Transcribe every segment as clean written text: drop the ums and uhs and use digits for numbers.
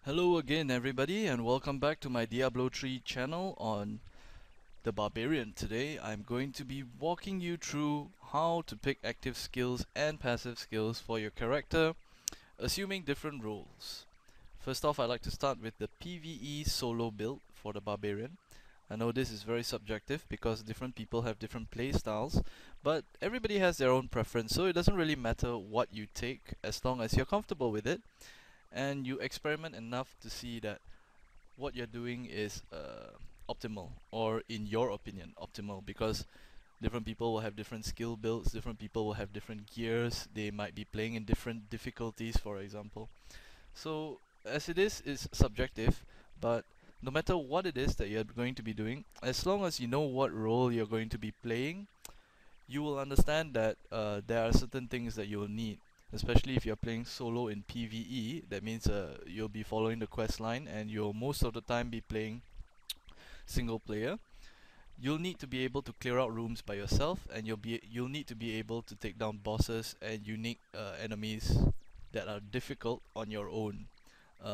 Hello again everybody and welcome back to my Diablo 3 channel on the Barbarian. Today I'm going to be walking you through how to pick active skills and passive skills for your character, assuming different roles. First off, I'd like to start with the PvE solo build for the Barbarian. I know this is very subjective because different people have different play styles, but everybody has their own preference, so it doesn't really matter what you take as long as you're comfortable with it and you experiment enough to see that what you're doing is optimal, or in your opinion optimal, because different people will have different skill builds, different people will have different gears, they might be playing in different difficulties, for example. So as it is subjective, but no matter what it is that you're going to be doing, as long as you know what role you're going to be playing, you will understand that there are certain things that you will need, especially if you're playing solo in PvE. That means you'll be following the quest line and you'll most of the time be playing single player. You'll need to be able to clear out rooms by yourself, and you'll need to be able to take down bosses and unique enemies that are difficult on your own,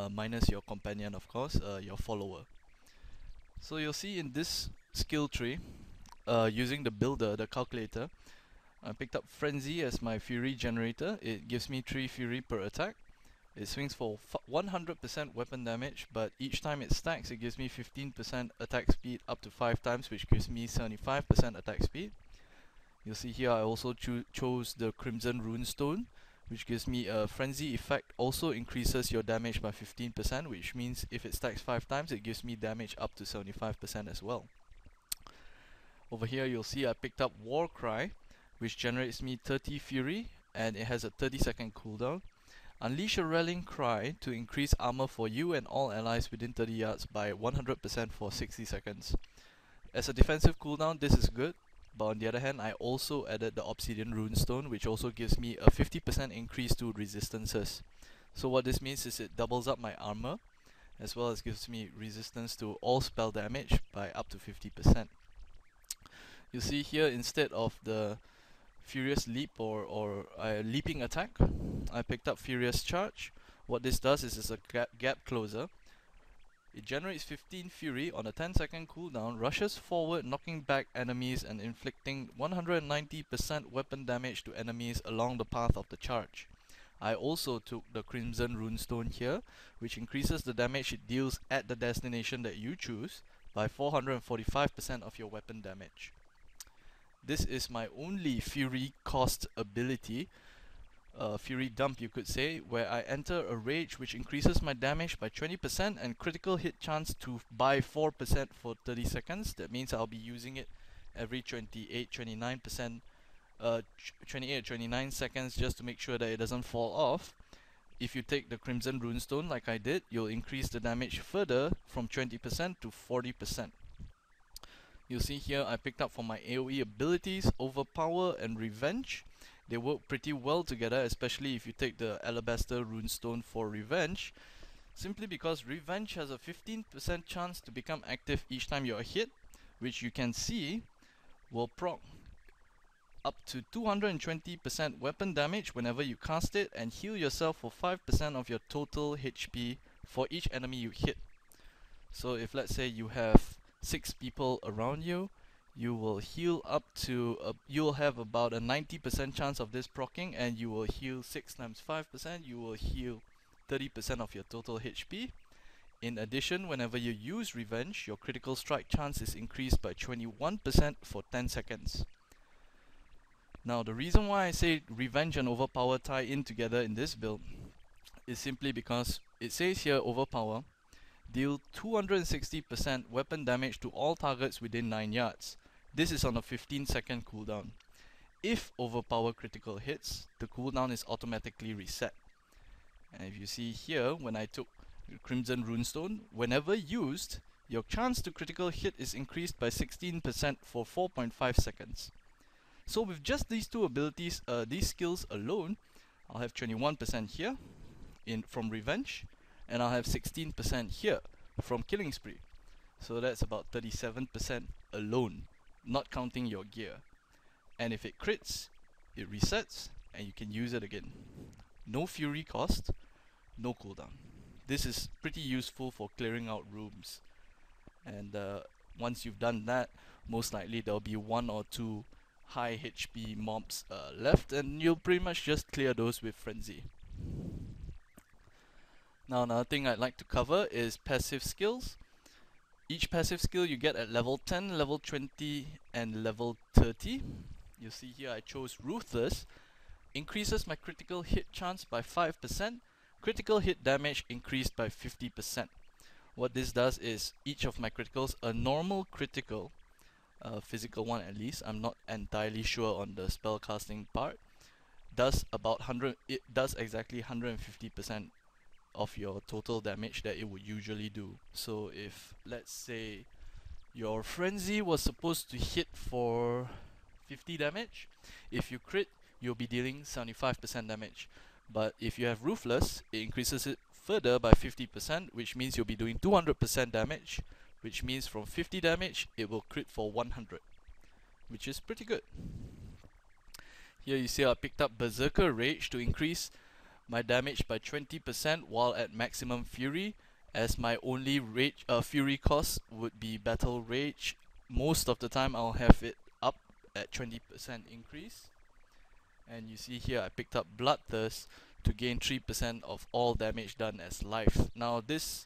minus your companion, of course, your follower. So you'll see in this skill tree, using the builder, the calculator, I picked up Frenzy as my Fury generator. It gives me 3 Fury per attack. It swings for 100% weapon damage, but each time it stacks it gives me 15% attack speed up to 5 times, which gives me 75% attack speed. You'll see here I also chose the Crimson Rune Stone, which gives me a Frenzy effect, also increases your damage by 15%, which means if it stacks 5 times it gives me damage up to 75% as well. Over here you'll see I picked up War Cry, which generates me 30 Fury, and it has a 30-second cooldown. Unleash a Rallying Cry to increase armor for you and all allies within 30 yards by 100% for 60 seconds. As a defensive cooldown, this is good, but on the other hand, I also added the Obsidian Runestone, which also gives me a 50% increase to resistances. So what this means is it doubles up my armor, as well as gives me resistance to all spell damage by up to 50%. You see here, instead of the Furious Leap or leaping attack, I picked up Furious Charge. What this does is it's a gap closer. It generates 15 Fury on a 10-second cooldown, rushes forward, knocking back enemies and inflicting 190% weapon damage to enemies along the path of the charge. I also took the Crimson Runestone here, which increases the damage it deals at the destination that you choose by 445% of your weapon damage. This is my only Fury cost ability, Fury dump you could say, where I enter a rage which increases my damage by 20% and critical hit chance by 4% for 30 seconds. That means I'll be using it every 28-29% 28-29 seconds just to make sure that it doesn't fall off. If you take the Crimson Runestone like I did, you'll increase the damage further from 20% to 40%. You'll see here I picked up for my AoE abilities, Overpower and Revenge. They work pretty well together, especially if you take the Alabaster Runestone for Revenge, simply because Revenge has a 15% chance to become active each time you're hit, which you can see will proc up to 220% weapon damage whenever you cast it, and heal yourself for 5% of your total HP for each enemy you hit. So if let's say you have 6 people around you, you will heal up to you'll have about a 90% chance of this proccing, and you will heal 6 times 5%, you will heal 30% of your total HP. In addition, whenever you use Revenge, your critical strike chance is increased by 21% for 10 seconds. Now the reason why I say Revenge and Overpower tie in together in this build is simply because it says here Overpower deal 260% weapon damage to all targets within 9 yards. This is on a 15-second cooldown. If Overpower critical hits, the cooldown is automatically reset. And if you see here, when I took Crimson Runestone, whenever used, your chance to critical hit is increased by 16% for 4.5 seconds. So with just these two abilities, these skills alone, I'll have 21% here from Revenge, and I'll have 16% here from Killing Spree. So that's about 37% alone, not counting your gear. And if it crits, it resets and you can use it again. No Fury cost, no cooldown. this is pretty useful for clearing out rooms. And once you've done that, most likely there'll be 1 or 2 high HP mobs left, and you'll pretty much just clear those with Frenzy. Now another thing I'd like to cover is passive skills. Each passive skill you get at level 10, level 20 and level 30. You'll see here I chose Ruthless. Increases my critical hit chance by 5%, critical hit damage increased by 50%. What this does is each of my criticals, a normal critical, physical one at least, I'm not entirely sure on the spell casting part, does exactly 150% of your total damage that it would usually do. So if, let's say, your Frenzy was supposed to hit for 50 damage, if you crit, you'll be dealing 75% damage. But if you have Ruthless, it increases it further by 50%, which means you'll be doing 200% damage, which means from 50 damage, it will crit for 100, which is pretty good. Here you see I picked up Berserker Rage to increase my damage by 20% while at maximum Fury, as my only rage Fury cost would be Battle Rage. Most of the time I'll have it up at 20% increase. And you see here I picked up Bloodthirst to gain 3% of all damage done as life. Now this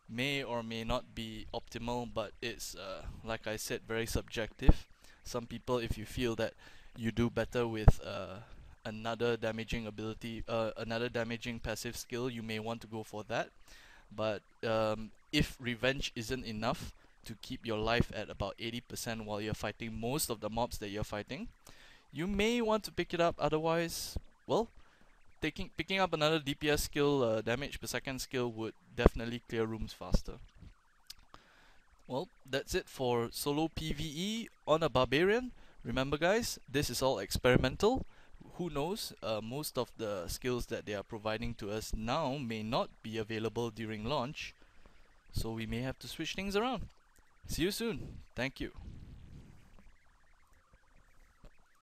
may or may not be optimal, but it's like I said, very subjective. Some people, if you feel that you do better with another damaging ability, another damaging passive skill, you may want to go for that. But if Revenge isn't enough to keep your life at about 80% while you're fighting most of the mobs that you're fighting, you may want to pick it up. Otherwise, well, picking up another DPS skill, damage per second skill, would definitely clear rooms faster. Well, that's it for solo PvE on a Barbarian. Remember guys, this is all experimental. Who knows, most of the skills that they are providing to us now may not be available during launch, so we may have to switch things around. See you soon. Thank you.